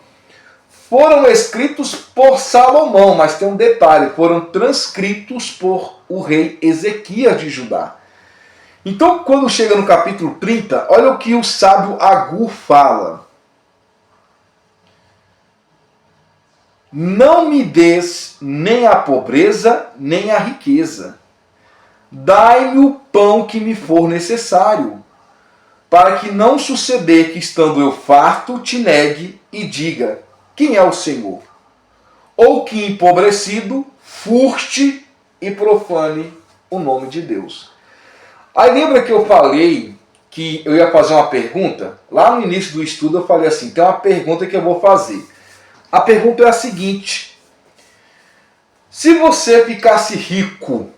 foram escritos por Salomão, mas tem um detalhe, foram transcritos por o rei Ezequias de Judá. Então, quando chega no capítulo 30, olha o que o sábio Agur fala. Não me des nem a pobreza, nem a riqueza. Dai-me o pão que me for necessário, para que não suceder que, estando eu farto, te negue e diga, quem é o Senhor? Ou que, empobrecido, furte e profane o nome de Deus. Aí lembra que eu falei que eu ia fazer uma pergunta? Lá no início do estudo eu falei assim, tem uma pergunta que eu vou fazer. A pergunta é a seguinte: se você ficasse rico,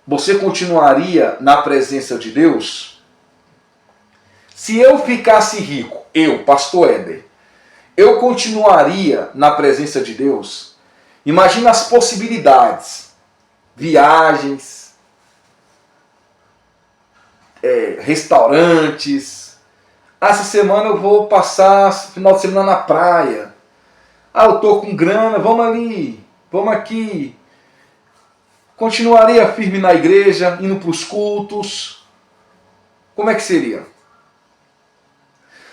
você continuaria na presença de Deus? Se eu ficasse rico, eu, pastor Éder, eu continuaria na presença de Deus? Imagina as possibilidades. Viagens, restaurantes. Essa semana eu vou passar final de semana na praia. Eu tô com grana, vamos ali, vamos aqui. Continuaria firme na igreja, indo para os cultos. Como é que seria?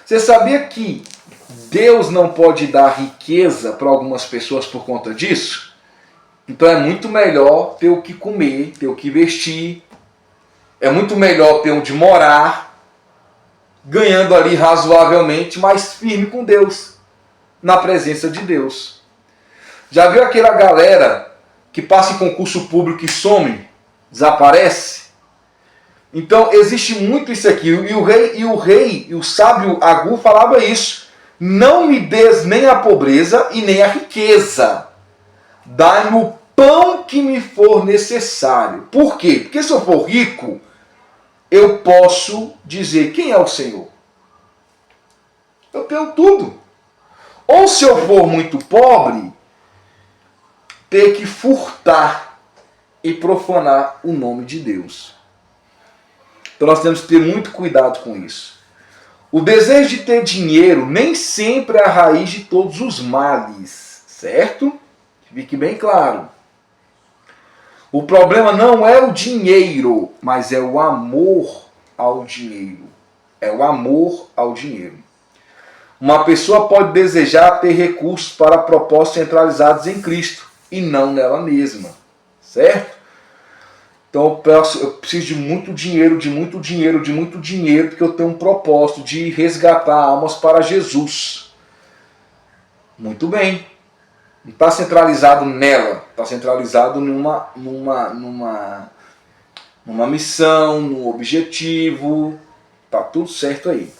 Você sabia que Deus não pode dar riqueza para algumas pessoas por conta disso? Então é muito melhor ter o que comer, ter o que vestir. É muito melhor ter onde morar, ganhando ali razoavelmente, mas firme com Deus, na presença de Deus. Já viu aquela galera que passa em concurso público e some, desaparece? Então existe muito isso aqui. E o sábio Agur falava isso. Não me des nem a pobreza e nem a riqueza. Dai-me o pão que me for necessário. Por quê? Porque se eu for rico, eu posso dizer quem é o Senhor. Eu tenho tudo. Ou se eu for muito pobre, ter que furtar e profanar o nome de Deus. Então nós temos que ter muito cuidado com isso. O desejo de ter dinheiro nem sempre é a raiz de todos os males, certo? Fique bem claro. O problema não é o dinheiro, mas é o amor ao dinheiro. É o amor ao dinheiro. Uma pessoa pode desejar ter recursos para propósitos centralizados em Cristo e não nela mesma, certo? Então eu preciso de muito dinheiro, porque eu tenho um propósito de resgatar almas para Jesus. Muito bem. Não está centralizado nela, está centralizado numa missão, num objetivo. Está tudo certo aí.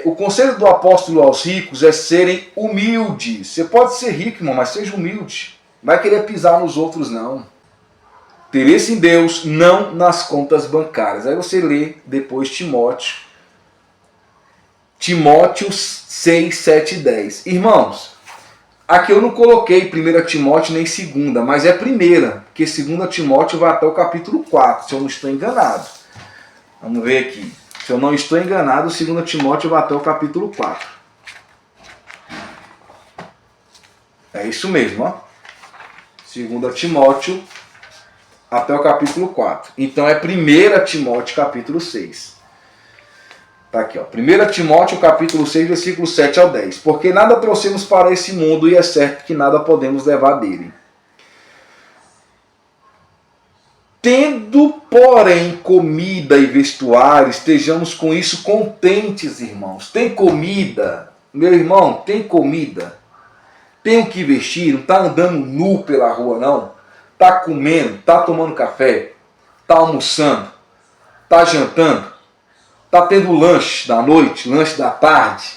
O conselho do apóstolo aos ricos é serem humildes. Você pode ser rico, irmão, mas seja humilde. Não vai querer pisar nos outros, não. Interesse em Deus, não nas contas bancárias. Aí você lê depois Timóteo 6, 7 e 10. Irmãos, aqui eu não coloquei 1 Timóteo nem 2, mas é 1, porque 2 Timóteo vai até o capítulo 4, se eu não estou enganado. Vamos ver aqui. Se eu não estou enganado, 2 Timóteo vai até o capítulo 4. É isso mesmo, ó. 2 Timóteo até o capítulo 4. Então é 1 Timóteo capítulo 6. Está aqui, ó. 1 Timóteo, capítulo 6, versículo 7 ao 10. Porque nada trouxemos para esse mundo e é certo que nada podemos levar dele. Tendo, porém, comida e vestuário, estejamos com isso contentes, irmãos. Tem comida, meu irmão, tem comida. Tem o que vestir, não está andando nu pela rua, não. Está comendo, está tomando café, está almoçando, está jantando. Está tendo lanche da noite, lanche da tarde.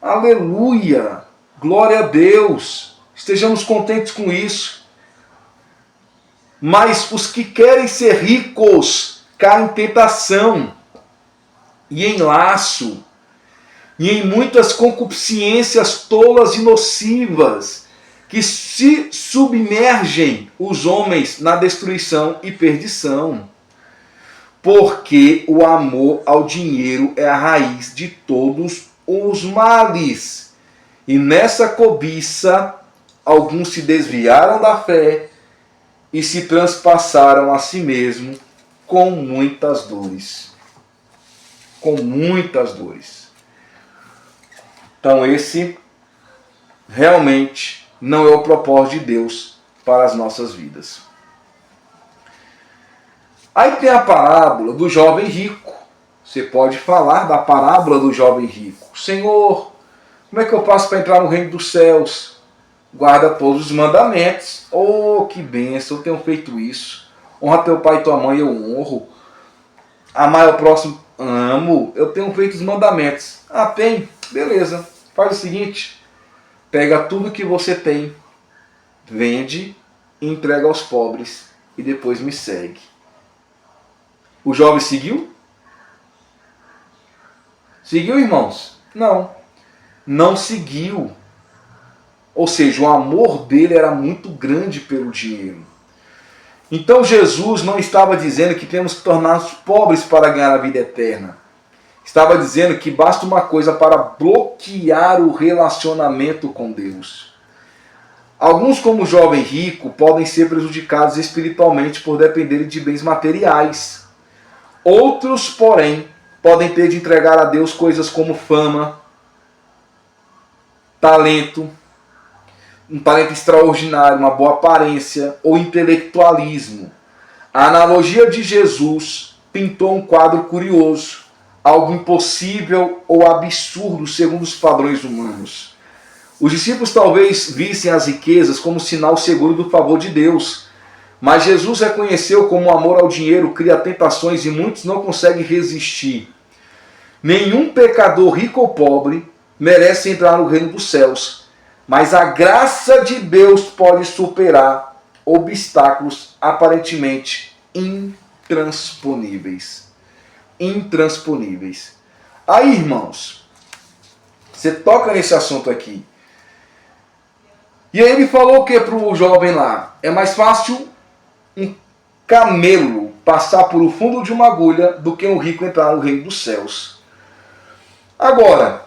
Aleluia! Glória a Deus! Estejamos contentes com isso. Mas os que querem ser ricos caem em tentação e em laço e em muitas concupiscências tolas e nocivas que se submergem os homens na destruição e perdição. Porque o amor ao dinheiro é a raiz de todos os males. E nessa cobiça, alguns se desviaram da fé e se transpassaram a si mesmo com muitas dores. Com muitas dores. Então esse realmente não é o propósito de Deus para as nossas vidas. Aí tem a parábola do jovem rico. Você pode falar da parábola do jovem rico. Senhor, como é que eu faço para entrar no reino dos céus? Guarda todos os mandamentos. Oh, que bênção, eu tenho feito isso. Honra teu pai e tua mãe, eu honro. Amar ao próximo, amo. Eu tenho feito os mandamentos. Ah, tem? Beleza. Faz o seguinte. Pega tudo que você tem, vende e entrega aos pobres. E depois me segue. O jovem seguiu? Seguiu, irmãos? Não. Não seguiu. Ou seja, o amor dele era muito grande pelo dinheiro. Então Jesus não estava dizendo que temos que tornar-nos pobres para ganhar a vida eterna. Estava dizendo que basta uma coisa para bloquear o relacionamento com Deus. Alguns, como o jovem rico, podem ser prejudicados espiritualmente por dependerem de bens materiais. Outros, porém, podem ter de entregar a Deus coisas como fama, talento, um talento extraordinário, uma boa aparência ou intelectualismo. A analogia de Jesus pintou um quadro curioso, algo impossível ou absurdo segundo os padrões humanos. Os discípulos talvez vissem as riquezas como sinal seguro do favor de Deus. Mas Jesus reconheceu como o amor ao dinheiro cria tentações e muitos não conseguem resistir. Nenhum pecador rico ou pobre merece entrar no reino dos céus, mas a graça de Deus pode superar obstáculos aparentemente intransponíveis. Intransponíveis. Aí, irmãos, você toca nesse assunto aqui. E aí ele falou o que para o jovem lá? É mais fácil um camelo passar por o fundo de uma agulha do que um rico entrar no reino dos céus. Agora,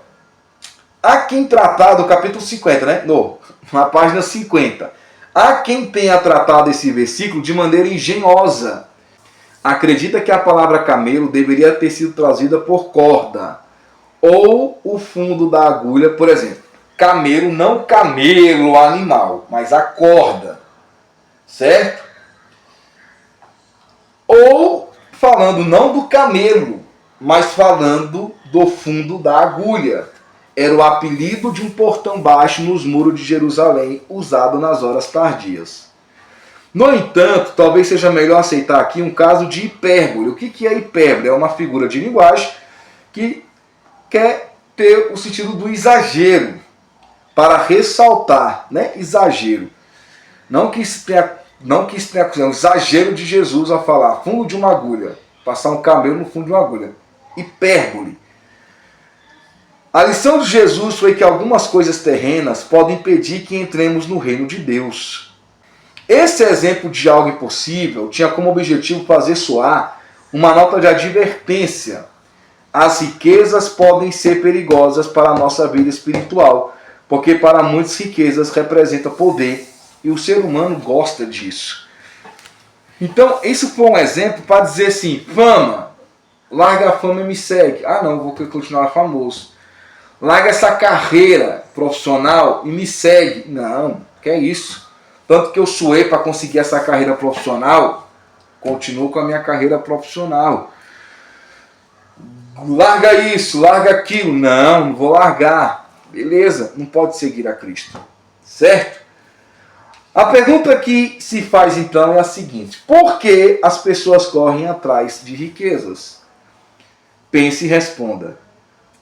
há quem tratar do capítulo 50, né? Na página 50. Há quem tenha tratado esse versículo de maneira engenhosa. Acredita que a palavra camelo deveria ter sido trazida por corda. Ou o fundo da agulha, por exemplo. Camelo, não camelo animal, mas a corda. Certo? Ou falando não do camelo, mas falando do fundo da agulha. Era o apelido de um portão baixo nos muros de Jerusalém, usado nas horas tardias. No entanto, talvez seja melhor aceitar aqui um caso de hipérbole. O que é hipérbole? É uma figura de linguagem que quer ter o sentido do exagero, para ressaltar, né? Exagero. Não que isso tenha um exagero de Jesus a falar fundo de uma agulha, passar um camelo no fundo de uma agulha. Hipérbole. A lição de Jesus foi que algumas coisas terrenas podem impedir que entremos no reino de Deus. Esse exemplo de algo impossível tinha como objetivo fazer soar uma nota de advertência. As riquezas podem ser perigosas para a nossa vida espiritual, porque para muitos riquezas representam poder e o ser humano gosta disso. Então, isso foi um exemplo para dizer assim, fama. larga a fama e me segue. Ah não, vou continuar famoso. Larga essa carreira profissional e me segue. Não, que é isso. Tanto que eu suei para conseguir essa carreira profissional, continuo com a minha carreira profissional. Larga isso, larga aquilo. Não, não vou largar. Beleza, não pode seguir a Cristo. Certo? A pergunta que se faz então é a seguinte: por que as pessoas correm atrás de riquezas? Pense e responda.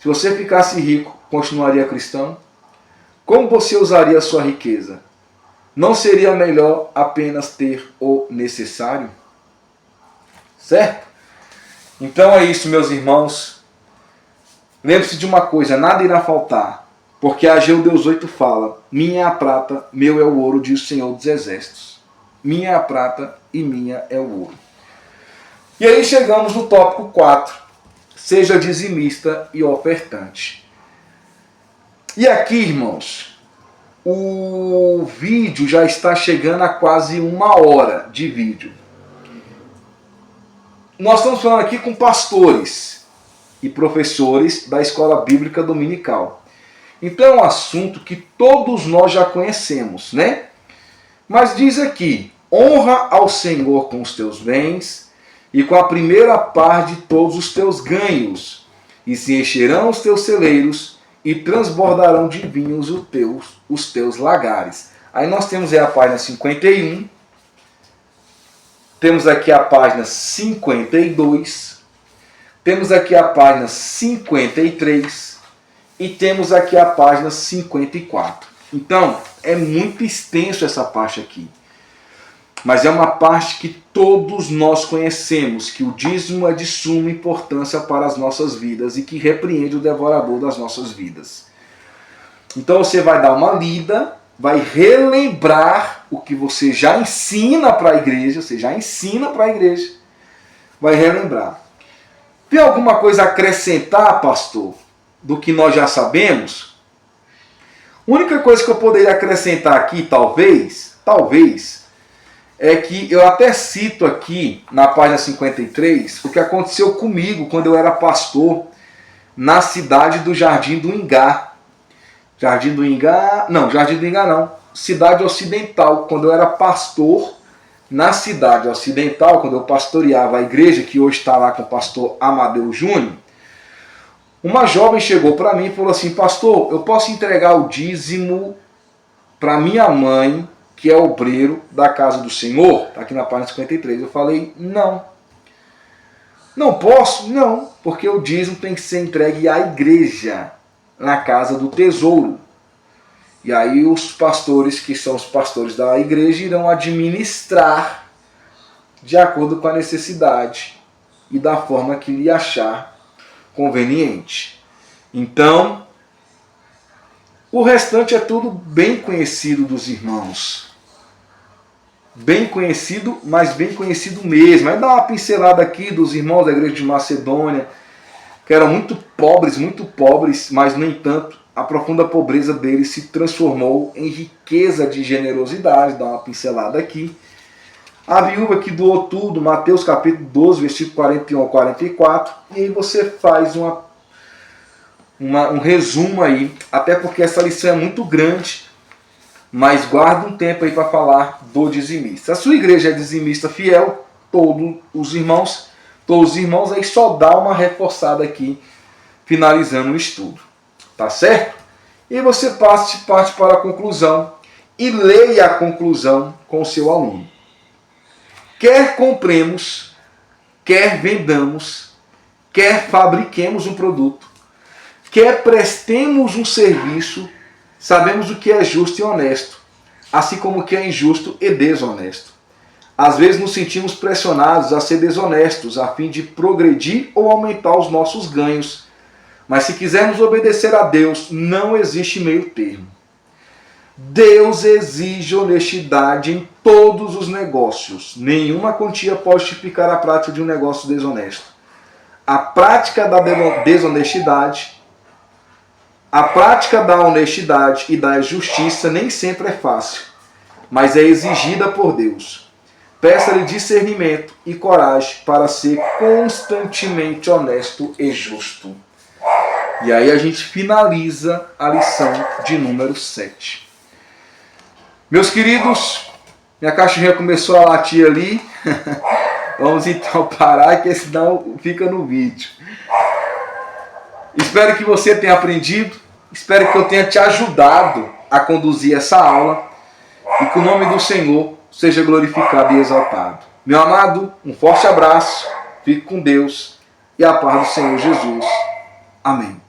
Se você ficasse rico, continuaria cristão? Como você usaria a sua riqueza? Não seria melhor apenas ter o necessário? Certo? Então é isso, meus irmãos. Lembre-se de uma coisa: nada irá faltar. Porque Ageu 2:8 fala: minha é a prata, meu é o ouro, diz o Senhor dos Exércitos. Minha é a prata e minha é o ouro. E aí chegamos no tópico 4. Seja dizimista e ofertante. E aqui, irmãos, o vídeo já está chegando a quase 1 hora de vídeo. Nós estamos falando aqui com pastores e professores da Escola Bíblica Dominical. Então é um assunto que todos nós já conhecemos, né? Mas diz aqui: honra ao Senhor com os teus bens e com a primeira parte de todos os teus ganhos, e se encherão os teus celeiros e transbordarão de vinhos os teus lagares. Aí nós temos aí a página 51, temos aqui a página 52, temos aqui a página 53 e temos aqui a página 54. Então, é muito extenso essa parte aqui. Mas é uma parte que todos nós conhecemos, que o dízimo é de suma importância para as nossas vidas e que repreende o devorador das nossas vidas. Então você vai dar uma lida, vai relembrar o que você já ensina para a igreja, vai relembrar. Tem alguma coisa a acrescentar, pastor, do que nós já sabemos? A única coisa que eu poderia acrescentar aqui, talvez, é que eu até cito aqui na página 53 o que aconteceu comigo quando eu era pastor na cidade do Jardim do Ingá. Jardim do Ingá não. Cidade Ocidental. Quando eu era pastor na cidade Ocidental, quando eu pastoreava a igreja, que hoje está lá com o pastor Amadeu Júnior, uma jovem chegou para mim e falou assim: pastor, eu posso entregar o dízimo para minha mãe, que é obreiro da casa do Senhor? Está aqui na página 53. Eu falei: não. Não posso? Não, porque o dízimo tem que ser entregue à igreja, na casa do tesouro. E aí os pastores, que são os pastores da igreja, irão administrar de acordo com a necessidade e da forma que lhe achar conveniente. Então, o restante é tudo bem conhecido dos irmãos. Bem conhecido, mas bem conhecido mesmo. Aí dá uma pincelada aqui dos irmãos da igreja de Macedônia, que eram muito pobres, mas no entanto, a profunda pobreza deles se transformou em riqueza de generosidade. Dá uma pincelada aqui. A viúva que doou tudo, Mateus capítulo 12, versículo 41 ao 44. E aí você faz um resumo aí, até porque essa lição é muito grande, mas guarda um tempo aí para falar do dizimista. A sua igreja é dizimista fiel, todos os irmãos, aí só dá uma reforçada aqui, finalizando o estudo. Tá certo? E você parte para a conclusão e leia a conclusão com o seu aluno. Quer compremos, quer vendamos, quer fabriquemos um produto, quer prestemos um serviço, sabemos o que é justo e honesto, assim como o que é injusto e desonesto. Às vezes nos sentimos pressionados a ser desonestos, a fim de progredir ou aumentar os nossos ganhos. Mas se quisermos obedecer a Deus, não existe meio termo. Deus exige honestidade em todos os negócios. Nenhuma quantia pode justificar a prática de um negócio desonesto. A prática da desonestidade, a prática da honestidade e da justiça nem sempre é fácil, mas é exigida por Deus. Peça-lhe discernimento e coragem para ser constantemente honesto e justo. E aí a gente finaliza a lição de número 7. Meus queridos, minha cachorrinha começou a latir ali. Vamos então parar, que senão fica no vídeo. Espero que você tenha aprendido. Espero que eu tenha te ajudado a conduzir essa aula. E que o nome do Senhor seja glorificado e exaltado. Meu amado, um forte abraço. Fique com Deus e a paz do Senhor Jesus. Amém.